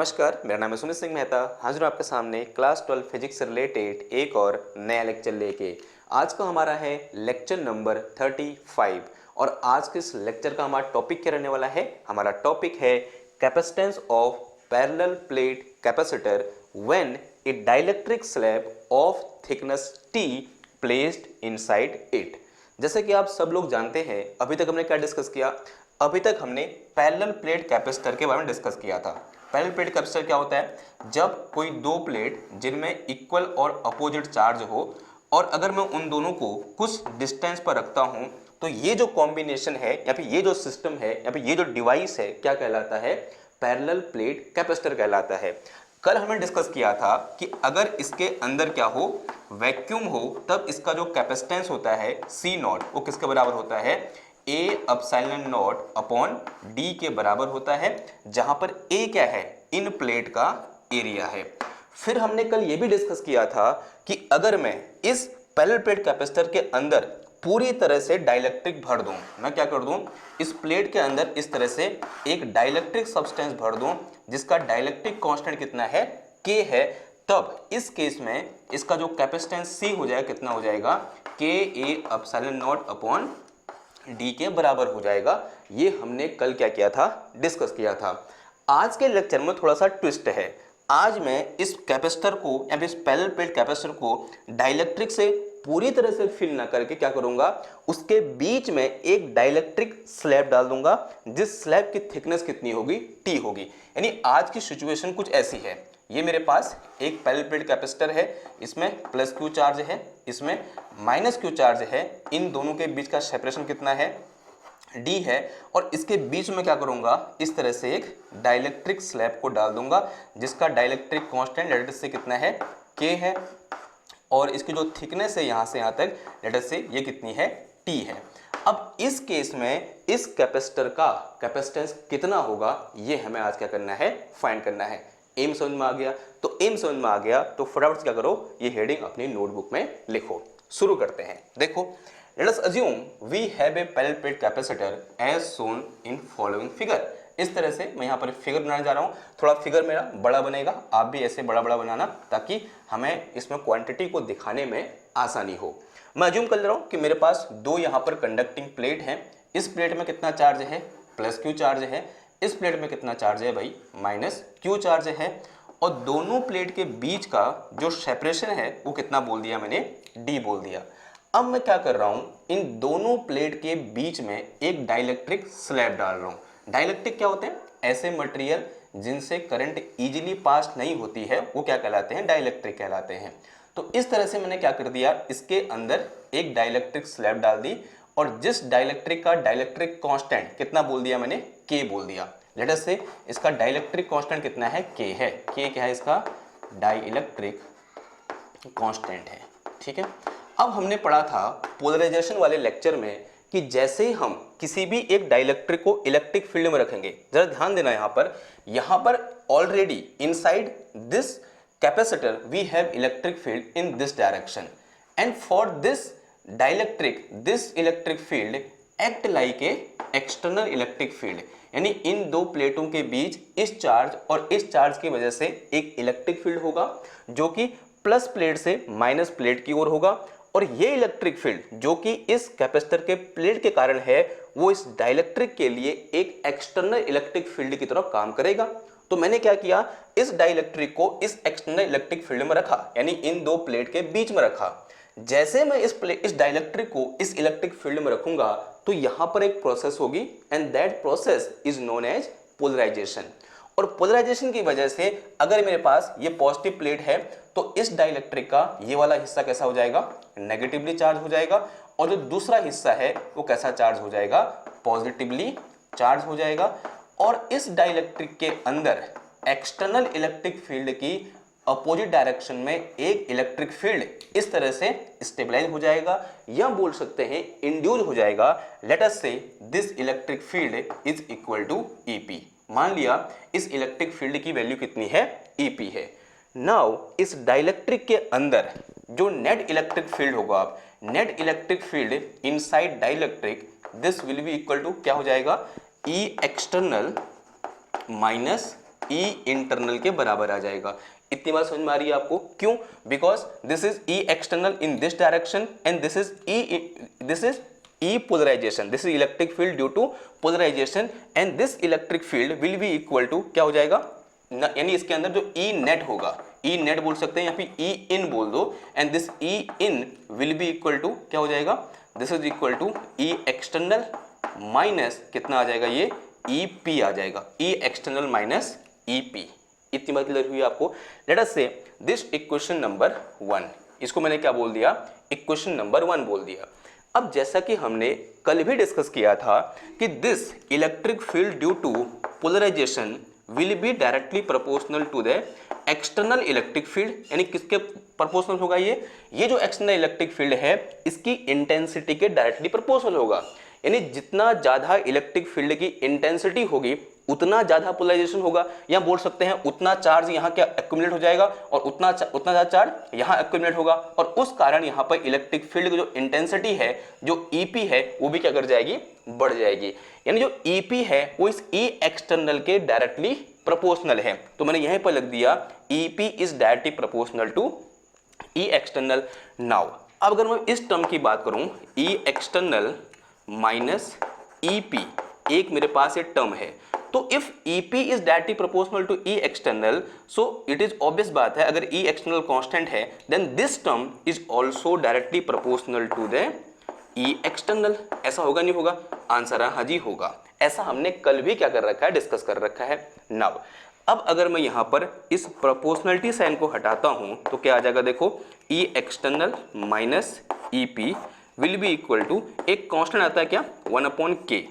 नमस्कार, मेरा नाम है सुमित सिंह मेहता। हाजिर हूँ आपके सामने क्लास 12 फिजिक्स से रिलेटेड एक और नया लेक्चर लेके। आज का हमारा है लेक्चर नंबर 35 और आज के इस लेक्चर का हमारा टॉपिक क्या रहने वाला है। हमारा टॉपिक है capacitance of parallel plate capacitor when A dielectric slab of thickness T placed inside it. जैसे कि आप सब लोग जानते हैं, अभी तक हमने क्या डिस्कस किया। अभी तक हमने पैरेलल प्लेट कैपेसिटर के बारे में डिस्कस किया था। पैरेलल प्लेट कैपेसिटर क्या होता है? जब कोई दो प्लेट जिनमें इक्वल और अपोजिट चार्ज हो और अगर मैं उन दोनों को कुछ डिस्टेंस पर रखता हूं तो ये जो कॉम्बिनेशन है या फिर ये जो सिस्टम है या फिर ये जो डिवाइस है क्या कहलाता है? पैरेलल प्लेट कैपेसिटर कहलाता है। कल हमने डिस्कस किया था कि अगर इसके अंदर क्या हो, वैक्यूम हो, तब इसका जो कैपेसिटेंस होता है C0 वो किसके बराबर होता है? A epsilon naught upon D के बराबर होता है, जहां पर A क्या है? इन प्लेट का एरिया है। फिर हमने कल ये भी डिस्कस किया था कि अगर मैं इस पैरेलल प्लेट कैपेसिटर के अंदर पूरी तरह से डाइलेक्ट्रिक भर दूं, मैं क्या कर दूं, इस प्लेट के अंदर इस तरह से एक डाइलेक्ट्रिक सब्सटेंस भर दूं जिसका डाइलेक्ट्रिक कांस्टेंट कितना है? K है, तब इस केस में इसका जो कैपेसिटेंस C हो जाएगा कितना हो जाएगा? K A epsilon naught upon D के बराबर हो जाएगा। ये हमने कल क्या किया था? डिस्कस किया था। आज के लेक्चर में थोड़ा सा ट्विस्ट है। आज मैं इस कैपेसिटर को या फिर इस पैरेलल प्लेट कैपेसिटर को डाइलेक्ट्रिक से पूरी तरह से फिल ना करके क्या करूंगा, उसके बीच में एक डाइलेक्ट्रिक स्लैब डाल दूंगा जिस स्लैब की थिकनेस कितनी होगी? T होगी। यानी आज की सिचुएशन कुछ ऐसी है, ये मेरे पास एक पैरेलल प्लेट कैपेसिटर है, इसमें प्लस Q चार्ज है, इसमें माइनस Q चार्ज है। इन दोनों के बीच का सेपरेशन कितना है? D है। और इसके बीच में क्या करूंगा, इस तरह से एक डाइलेक्ट्रिक स्लैब को डाल दूंगा जिसका डाइलेक्ट्रिक कांस्टेंट लेट से कितना है? K है। और इसकी जो थिकनेस है यहाँ से यहाँ तक लेट से ये कितनी है? T है। अब इस केस में इस कैपेसिटर का कैपेसिटेंस कितना होगा ये हमें आज क्या करना है? फाइंड करना है। एम समझ में आ गया? तो एम समझ में आ गया तो फटाफट से क्या करो, ये हेडिंग अपनी नोटबुक में लिखो। शुरू करते हैं। देखो, let us assume we have a parallel plate capacitor as shown in following figure. इस तरह से मैं यहाँ पर फिगर बनाने जा रहा हूँ। थोड़ा फिगर मेरा बड़ा बनेगा, आप भी ऐसे बड़ा बड़ा बनाना ताकि हमें इसमें क्वांटिटी को दिखाने में आसानी हो। मैं अज्यूम कर ले रहा हूँ कि मेरे पास दो यहाँ पर कंडक्टिंग प्लेट हैं। इस प्लेट में कितना चार्ज है? प्लस Q चार्ज है। इस प्लेट में कितना चार्ज है भाई? माइनस Q चार्ज है। और दोनों प्लेट के बीच का जो सेपरेशन है वो कितना बोल दिया मैंने? D बोल दिया। अब मैं क्या कर रहा हूं, इन दोनों प्लेट के बीच में एक डाइलेक्ट्रिक स्लैब डाल रहा हूं। डाइलेक्ट्रिक क्या होते हैं? ऐसे मटेरियल जिनसे करंट इजीली पास नहीं होती है वो क्या कहलाते हैं? डाइलेक्ट्रिक कहलाते हैं। तो इस तरह से मैंने क्या कर दिया, इसके अंदर एक डाइलेक्ट्रिक स्लैब डाल दी और जिस डाइलेक्ट्रिक का डाइलेक्ट्रिक कांस्टेंट कितना बोल दिया मैंने? K बोल दिया। लेट अस से इसका डाइलेक्ट्रिक कांस्टेंट कितना है? K है। K क्या है इसका? डाइलेक्ट्रिक कांस्टेंट है। ठीक है। अब हमने पढ़ा था पोलराइजेशन वाले लेक्चर में कि जैसे ही हम किसी भी एक डाइलेक्ट्रिक को इलेक्ट्रिक फील्ड में रखेंगे, जरा ध्यान देना यहाँ पर already inside this capacitor we have electric field in this direction and for this dielectric this electric field act like a external electric field. यानी इन दो प्लेटों के बीच इस चार्ज और इस चार्ज की वजह से एक इलेक्ट्रिक फील्ड होगा जो कि प्लस प्लेट से माइनस प्लेट की ओर होगा। और ये इलेक्ट्रिक फील्ड जो कि इस कैपेसिटर के प्लेट के कारण है वो इस डाइलेक्ट्रिक के लिए एक एक्सटर्नल इलेक्ट्रिक फील्ड की तरह काम करेगा। तो मैंने क्या किया, इस डाइलेक्ट्रिक को इस एक्सटर्नल इलेक्ट्रिक फील्ड में रखा, यानी इन दो प्लेट के बीच में रखा। जैसे मैं इस डाइलेक्ट्रिक को इस इलेक्ट्रिक फील्ड में रखूंगा तो यहां पर एक प्रोसेस होगी and that process is known as polarization. और पोलराइजेशन की वजह से अगर मेरे पास ये पॉजिटिव प्लेट है तो इस डाइलेक्ट्रिक का ये वाला हिस्सा कैसा हो जाएगा? नेगेटिवली चार्ज हो जाएगा। और जो दूसरा हिस्सा है वो कैसा चार्ज हो जाएगा? पॉजिटिवली चार्ज हो जाएगा। और इस डाइलेक्ट्रिक के अंदर एक्सटर्नल इलेक्ट्रिक फील्ड की अपोजिट डायरेक्शन में एक इलेक्ट्रिक फील्ड इस तरह से स्टेबलाइज हो जाएगा या बोल सकते हैं इंड्यूस हो जाएगा। Let us say this electric field is equal to EP। मान लिया इस इलेक्ट्रिक फील्ड की वैल्यू कितनी है? EP है। नाउ इस डाइलेक्ट्रिक के अंदर जो नेट इलेक्ट्रिक फील्ड होगा, net electric field inside dielectric this will be equal to क्या हो जाएगा? E external minus E internal के बराबर आ जाएगा। इतनी बात समझ में आ रही है आपको? क्यों? Because this is E external in this direction and this is E polarization, this is electric field due to polarization and this electric field will be equal to क्या हो जाएगा, यानी इसके अंदर जो ई नेट होगा, ई नेट बोल सकते हैं या फिर ई इन बोल दो, and this E in will be equal to क्या हो जाएगा, this is equal to E external minus कितना आ जाएगा, ये ई पी आ जाएगा, E external minus E P. इतनी बात क्लियर हुई आपको? Late us say this equation number 1, इसको मैंने क्या बोल दिया, इक्वेशन नंबर 1 बोल दिया। अब जैसा कि हमने कल भी डिस्कस किया था कि this electric field due to polarization will be directly proportional to the external electric field, यानी किसके प्रोपोर्शनल होगा, ये जो एक्सटर्नल इलेक्ट्रिक फील्ड है इसकी इंटेंसिटी के डायरेक्टली प्रोपोर्शनल होगा, यानी जितना ज्यादा इलेक्ट्रिक फील्ड की इंटेंसिटी होगी उतना ज्यादा पोलराइजेशन होगा, या बोल सकते हैं उतना चार्ज यहाँ क्या एक्यूमुलेट हो जाएगा और उतना ज्यादा चार्ज यहाँ एक्यूमुलेट होगा, और उस कारण यहाँ पर इलेक्ट्रिक फील्ड की जो इंटेंसिटी है, जो ईपी है, वो भी क्या कर जाएगी, बढ़ जाएगी। यानी जो ईपी है वो इस ई एक्सटर्नल के डायरेक्टली प्रोपोर्शनल है, तो मैंने यहीं पर लिख दिया E P is directly proportional to E external. Now अब अगर मैं इस टर्म की बात करूं, ई एक्सटर्नल माइनस ईपी, एक मेरे पास ये टर्म है, तो if EP is directly proportional to E external, so it is obvious बात है अगर E एक्सटर्नल कांस्टेंट है then this term is also directly proportional to the E external. ऐसा होगा नहीं होगा? आंसर है हाँ जी होगा। ऐसा हमने कल भी क्या कर रखा है, डिस्कस कर रखा है। नाउ अब अगर मैं यहाँ पर इस प्रोपोर्शनलिटी साइन को हटाता हूँ तो क्या आ जाएगा, देखो E external minus EP will be equal to, एक कांस्टेंट आता है क्या, 1/k,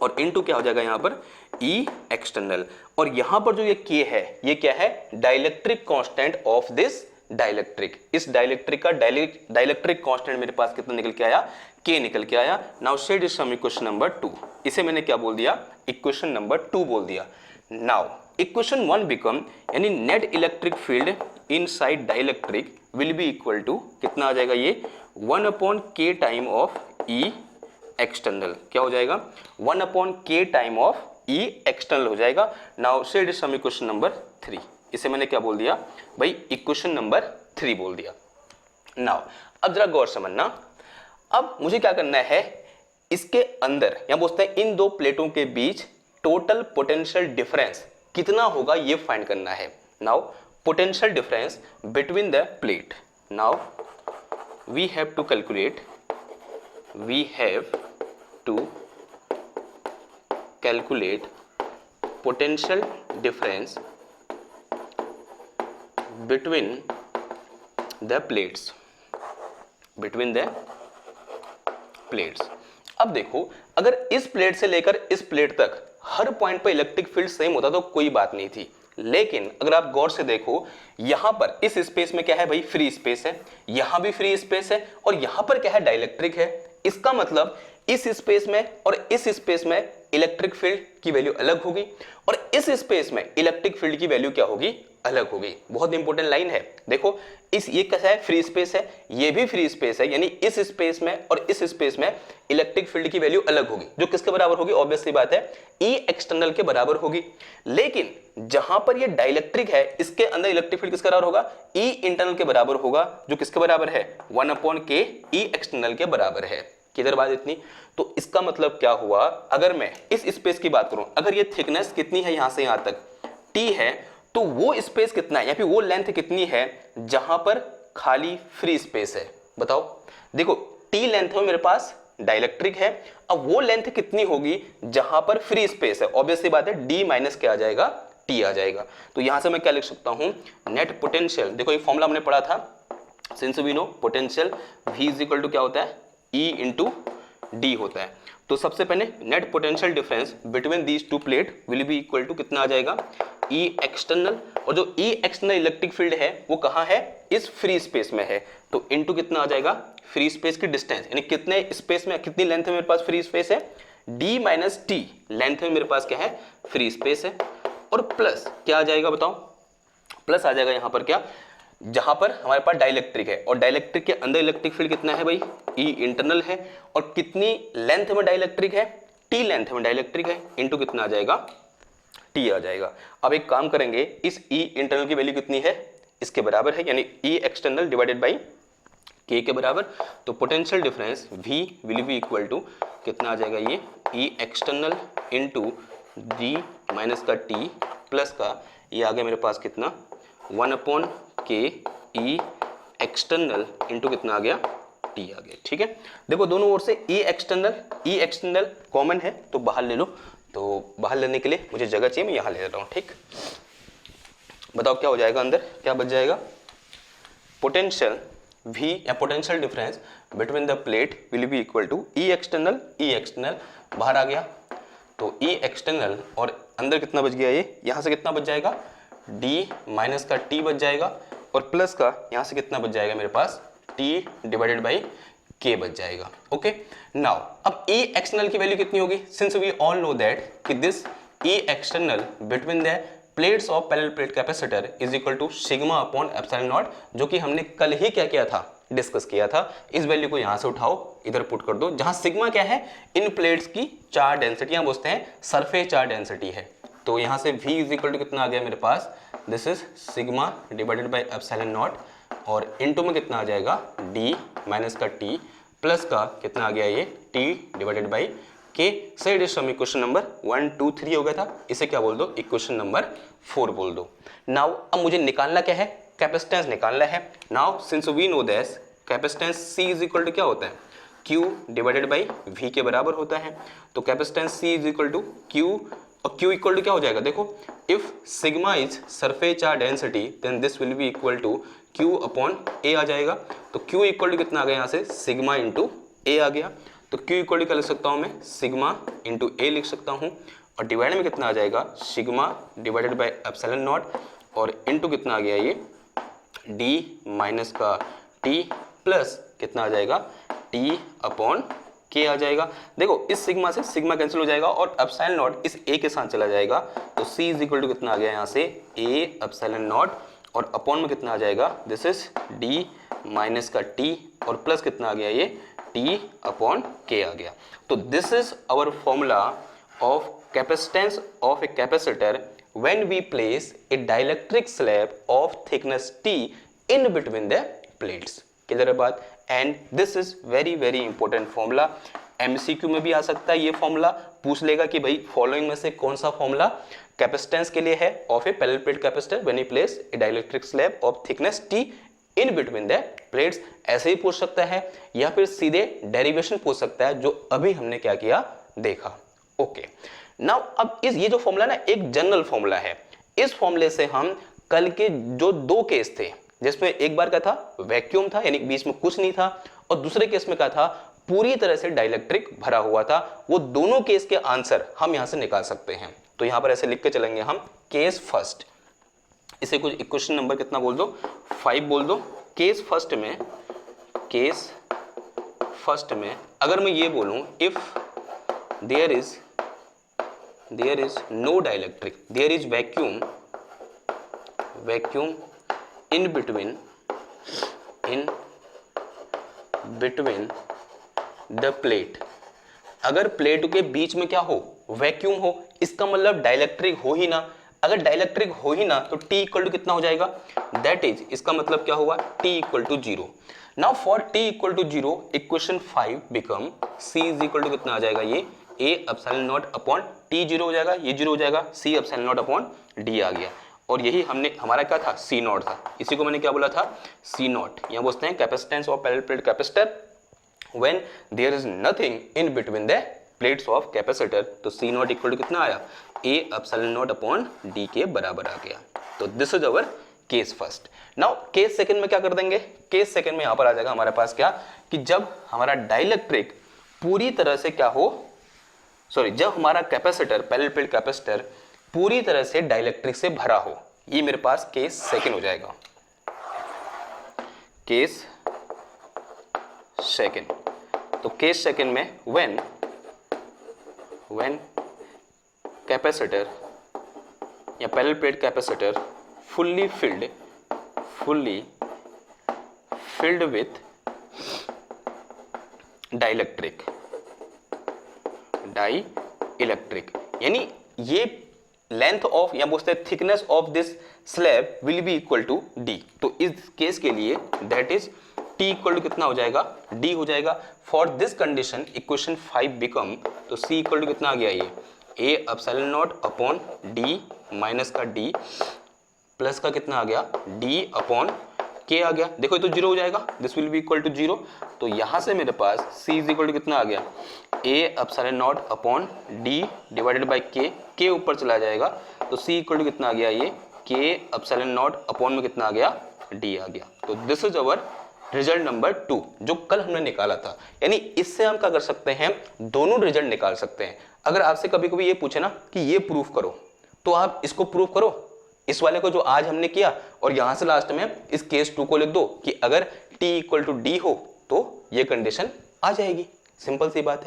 और इनटू क्या हो जाएगा यहाँ पर E एक्सटर्नल, और यहाँ पर जो ये K है ये क्या है, dielectric constant of this dielectric. इस डाइलेक्ट्रिक का डाइलेक्ट्रिक कांस्टेंट मेरे पास कितना निकल के आया, K निकल के आया। Now set is some equation number 2, इसे मैंने क्या बोल दिया, इक्वेशन नंबर 2 बोल दिया। नाउ इक्वेशन 1 बिकम, यानी net electric field inside dielectric will be equal to कितना आ जाएगा, ये 1/k time of E external, क्या हो जाएगा, 1/k time of E external हो जाएगा। Now set is some equation number 3, इसे मैंने क्या बोल दिया भाई, इक्वेशन नंबर 3 बोल दिया। नाउ अब जरा गौर समझना, अब मुझे क्या करना है, इसके अंदर या बोलते हैं इन दो प्लेटों के बीच टोटल पोटेंशियल डिफरेंस कितना होगा ये फाइंड करना है। Now potential difference between the plate, now we have to calculate, we have to calculate potential difference between the plates, अब देखो अगर इस प्लेट से लेकर इस प्लेट तक हर पॉइंट पर इलेक्ट्रिक फील्ड सेम होता तो कोई बात नहीं थी, लेकिन अगर आप गौर से देखो यहां पर इस स्पेस में क्या है भाई, फ्री स्पेस है, यहां भी फ्री स्पेस है, और यहां पर क्या है, डाइलेक्ट्रिक है। इसका मतलब इस स्पेस में और इस स्पेस में इलेक्ट्रिक फील्ड की वैल्यू अलग होगी, और इस स्पेस में इलेक्ट्रिक फील्ड की वैल्यू क्या होगी, अलग होगी। बहुत इंपॉर्टेंट लाइन है, देखो इस ये कैसा है, फ्री स्पेस है, ये भी फ्री स्पेस है, यानी इस स्पेस में और इस स्पेस में इलेक्ट्रिक फील्ड की वैल्यू अलग होगी, जो किसके बराबर होगी, ऑब्वियस सी बात है E एक्सटर्नल के बराबर होगी। लेकिन जहां पर ये डाइलेक्ट्रिक है इसके अंदर इलेक्ट्रिक फील्ड किसके बराबर होगा, E इंटरनल के बराबर होगा, जो किसके बराबर है, 1/k E एक्सटर्नल के बराबर है। किधर बात इतनी, तो इसका मतलब क्या हुआ, अगर मैं इस स्पेस की बात करूं, अगर ये थिकनेस कितनी है यहां से यहां तक T है, तो वो स्पेस कितना है या फिर वो लेंथ कितनी है जहां पर खाली फ्री स्पेस है, बताओ। देखो T लेंथ में मेरे पास डाइलेक्ट्रिक है, अब वो लेंथ कितनी होगी जहां पर फ्री स्पेस है, ऑब्वियस सी बात है D माइनस क्या आ जाएगा, T आ जाएगा। तो यहां से मैं क्या लिख सकता हूं, नेट पोटेंशियल, देखो ये फॉर्मूला हमने पढ़ा था, since we know potential V is equal to क्या होता है, E इंटू डी होता है। तो सबसे पहले net potential difference between these two plate will be equal to कितना आ जाएगा, E एक्सटर्नल, और जो E एक्सटर्नल इलेक्ट्रिक फील्ड है वो कहाँ है, इस फ्री स्पेस में है, तो इनटू कितना आ जाएगा, फ्री स्पेस की डिस्टेंस, यानी कितने स्पेस में, कितनी लेंथ में मेरे पास फ्री स्पेस है, D माइनस टी लेंथ में मेरे पास क्या है, फ्री स्पेस है, और प्लस क्या आ जाएगा बताओ, प्लस आ जाएगा यहाँ पर क्या, जहां पर हमारे पास डाइलेक्ट्रिक है, और डाइलेक्ट्रिक के अंदर इलेक्ट्रिक फील्ड कितना है भाई, E इंटरनल है, और कितनी लेंथ में डाइलेक्ट्रिक है, T लेंथ में डाइलेक्ट्रिक है, इनटू कितना आ जाएगा, टी आ जाएगा। अब एक काम करेंगे, इस ई इंटरनल की वैल्यू कितनी है, इसके बराबर है, यानी ई एक्सटर्नल डिवाइडेड बाई के के बराबर। तो potential difference V will be equal to कितना आ जाएगा, ये E external into D minus का टी प्लस का ये आ गया मेरे पास कितना 1/k ई एक्सटर्नल इंटू कितना आ गया, टी आ गया। ठीक है, देखो दोनों ओर से ई एक्सटर्नल कॉमन है तो बाहर ले लो, तो बाहर लेने के लिए मुझे जगह चाहिए, मैं यहाँ ले रहा हूँ। ठीक, बताओ क्या हो जाएगा, अंदर क्या बच जाएगा, पोटेंशियल V या potential difference between the plate will be equal to E external बाहर आ गया, तो ई एक्सटर्नल और अंदर कितना बच गया, ये यहाँ से कितना बच जाएगा, d माइनस का t बच जाएगा और प्लस का यहाँ से कितना बच जाएगा मेरे पास, t डिवाइडेड बाई k बच जाएगा। ओके, नाउ अब e एक्सटर्नल की वैल्यू कितनी होगी, since we all know that कि this e external between the plates of parallel plate capacitor is equal to sigma upon epsilon naught, जो कि हमने कल ही क्या किया था, डिस्कस किया था। इस वैल्यू को यहां से उठाओ, इधर पुट कर दो, जहां सिग्मा क्या है, इन प्लेट्स की चार्ज डेंसिटी, यहां बोलते हैं सरफेस चार्ज डेंसिटी है। तो यहां से v इज इक्वल टू कितना आ गया मेरे पास, this is sigma divided by epsilon naught और इनटू में कितना आ जाएगा, d माइनस का t प्लस का कितना आ गया, ये t डिवाइडेड बाई के। सही डिस्कशन इक्वेशन नंबर 1 2 3 हो गया था, इसे क्या बोल दो, इक्वेशन नंबर 4 बोल दो। नाउ अब मुझे निकालना क्या है, कैपेसिटेंस निकालना है। Now since we know that capacitance C is equal to क्या होता है, Q डिवाइडेड बाई V के बराबर होता है। तो capacitance C is equal to Q और Q इक्वल टू क्या हो जाएगा, देखो if sigma is surface charge density then this will be equal to Q upon A आ जाएगा। तो Q इक्वल टू कितना आ गया, यहाँ से सिग्मा इंटू A आ गया, तो Q इक्वल टू क्या लिख सकता हूँ मैं, सिग्मा इंटू A लिख सकता हूँ और डिवाइड में कितना आ जाएगा, sigma divided by epsilon naught और इनटू कितना आ गया, ये d माइनस का t प्लस कितना आ जाएगा, t अपॉन k आ जाएगा। देखो इस सिग्मा से सिग्मा कैंसिल हो जाएगा और एप्सिलॉन नॉट इस a के साथ चला जाएगा, तो c इज इक्वल टू कितना आ गया, यहाँ से a एप्सिलॉन नॉट और अपॉन में कितना आ जाएगा, दिस इज d माइनस का t और प्लस कितना आ गया, ये t अपॉन k आ गया। तो this is our formula of capacitance of a capacitor when we place a dielectric slab of thickness T in between the plates। Clear है बात, and this is very very important formula। MCQ में भी आ सकता है, ये formula पूछ लेगा कि भाई फॉलोइंग में से कौन सा फॉर्मूला कैपेसिटेंस के लिए है of A parallel plate capacitor when you place a dielectric slab of thickness T in between the plates, ऐसे ही पूछ सकता है या फिर सीधे डेरिवेशन पूछ सकता है, जो अभी हमने क्या किया देखा। ओके, नाउ अब ये जो फॉर्मूला ना एक जनरल फॉर्मूला है, इस फॉर्मूले से हम कल के जो दो केस थे, जिसमें एक बार का था वैक्यूम था यानी बीच में कुछ नहीं था, और दूसरे केस में का था पूरी तरह से डाइलेक्ट्रिक भरा हुआ था, वो दोनों केस के आंसर हम यहां से निकाल सकते हैं। तो यहां पर ऐसे लिख के चलेंगे हम, केस फर्स्ट, इसे कुछ इक्वेशन नंबर कितना बोल दो, 5 बोल दो। केस फर्स्ट में अगर मैं ये बोलूं, if there is no dielectric, there is vacuum in between the plate, अगर प्लेट के बीच में क्या हो, वैक्यूम हो, इसका मतलब डाइलेक्ट्रिक हो ही ना। अगर डाइलेक्ट्रिक हो ही ना तो T इक्वल टू कितना हो जाएगा, दैट इज, इसका मतलब क्या हुआ, T equal to 0। Now for T equal to 0 equation 5 become C is equal to कितना आ जाएगा, ये A epsilon naught upon T 0 हो जाएगा, ये 0 हो जाएगा, C epsilon naught upon D आ गया। और यही हमने हमारा क्या था, C नॉट था, इसी को मैंने क्या बोला था, C नॉट। यहाँ बोलते हैं capacitance of parallel plate capacitor when there is nothing in between the plates of capacitor. तो C नॉट इक्वल टू कितना आया, A epsilon naught upon D के बराबर आ गया। तो this is our case first. Now case second में क्या कर देंगे, केस सेकंड में यहां पर आ जाएगा हमारे पास क्या, कि जब हमारा डाइलेक्ट्रिक पूरी तरह से क्या हो, जब हमारा कैपेसिटर पैरेलल प्लेट कैपेसिटर पूरी तरह से डाइलेक्ट्रिक से भरा हो, ये मेरे पास केस सेकंड हो जाएगा। केस सेकंड, तो केस सेकंड में व्हेन कैपेसिटर या parallel plate capacitor fully filled with dielectric, यानी ये लेंथ ऑफ या बोलते हैं thickness of this slab will be equal to D. तो इस केस के लिए that is T equal to कितना हो जाएगा, डी हो जाएगा। For this condition equation 5 become, तो सी इक्वल टू कितना आ गया, ये A epsilon naught upon D minus का डी प्लस का कितना आ गया, डी अपॉन के आ गया। देखो ये तो जीरो हो जाएगा, this will be equal to zero. तो यहां से मेरे पास c इज इक्वल टू कितना आ गया, A epsilon naught upon D divided by K ऊपर चला जाएगा। तो c इक्वल टू कितना आ गया, ये के एप्सिलॉन नॉट अपॉन में कितना आ गया, d आ गया। तो this is our result number 2 जो कल हमने निकाला था। यानी इससे हम क्या कर सकते हैं, दोनों रिजल्ट निकाल सकते हैं। अगर आपसे कभी कभी ये पूछे ना कि ये प्रूफ करो, तो आप इसको प्रूफ करो, इस वाले को जो आज हमने किया, और यहां से लास्ट में इस केस 2 को लिख दो कि अगर t इक्वल टू डी हो तो ये कंडीशन आ जाएगी। सिंपल सी बात है।